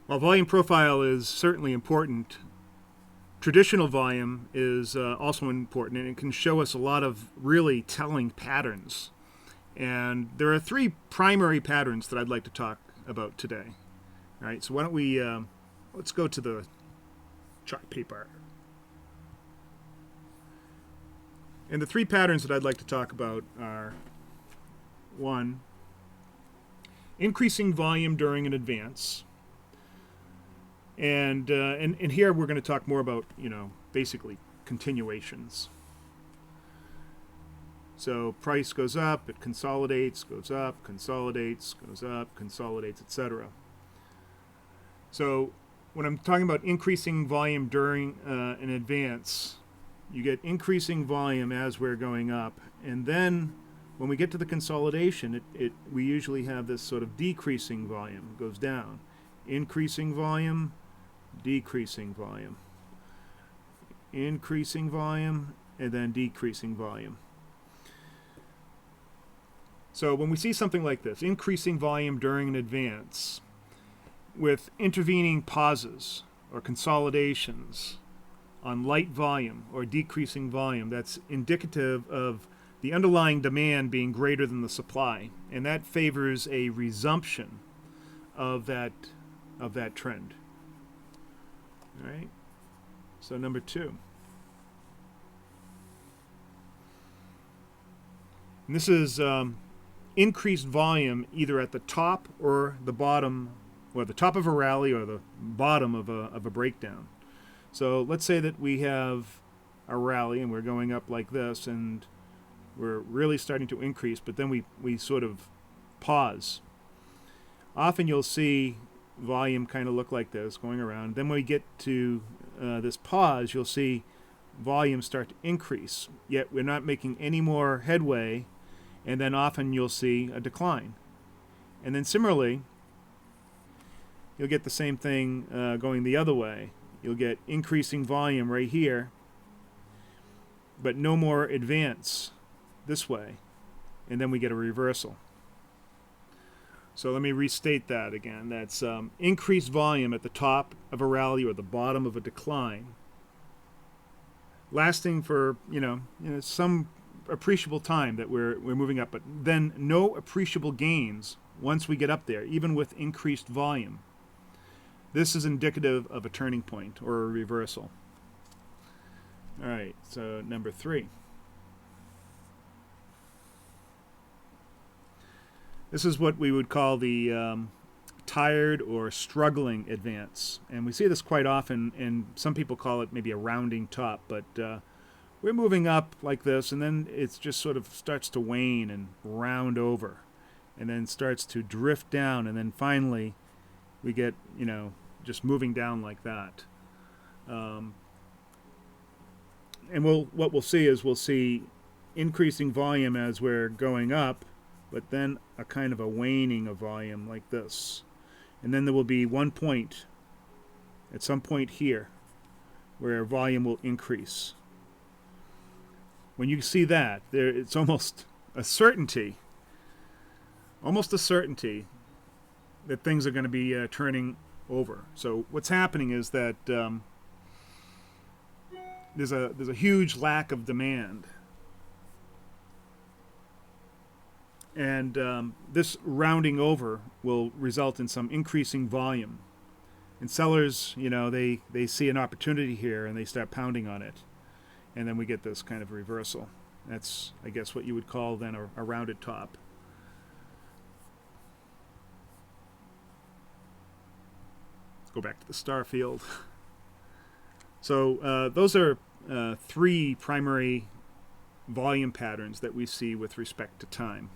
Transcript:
While volume profile is certainly important, traditional volume is also important, and it can show us a lot of really telling patterns. And there are three primary patterns that I'd like to talk about today. All right, so why don't we let's go to the chart paper. And the three patterns that I'd like to talk about are: one, increasing volume during an advance. And here we're going to talk more about, basically continuations. So price goes up, it consolidates, goes up, consolidates, goes up, consolidates, etc. So when I'm talking about increasing volume during an advance, you get increasing volume as we're going up, and then when we get to the consolidation, we usually have this sort of decreasing volume. It goes down. Increasing volume, decreasing volume. Increasing volume, and then decreasing volume. So when we see something like this, increasing volume during an advance, with intervening pauses or consolidations on light volume or decreasing volume, that's indicative of the underlying demand being greater than the supply, and that favors a resumption of that trend. All right. So number two. And this is increased volume either at the top or the bottom, or the top of a rally or the bottom of a breakdown. So let's say that we have a rally and we're going up like this, and we're really starting to increase, but then we sort of pause. Often you'll see volume kind of look like this going around. Then when we get to this pause, you'll see volume start to increase, yet we're not making any more headway, and then often you'll see a decline. And then similarly, you'll get the same thing going the other way. You'll get increasing volume right here, but no more advance this way, and then we get a reversal. So let me restate that again. That's increased volume at the top of a rally or the bottom of a decline, lasting for some appreciable time that we're moving up, but then no appreciable gains once we get up there, even with increased volume. This is indicative of a turning point or a reversal. All right, so number three. This is what we would call the tired or struggling advance. And we see this quite often, and some people call it maybe a rounding top, but we're moving up like this, and then it just sort of starts to wane and round over, and then starts to drift down, and then finally we get, just moving down like that. And what we'll see is we'll see increasing volume as we're going up, but then a kind of a waning of volume like this. And then there will be one point, at some point here, where volume will increase. When you see that, it's almost a certainty that things are going to be turning over. So what's happening is that there's a huge lack of demand. And this rounding over will result in some increasing volume. And sellers, they see an opportunity here and they start pounding on it. And then we get this kind of reversal. That's, I guess, what you would call then a rounded top. Let's go back to the star field. So those are three primary volume patterns that we see with respect to time.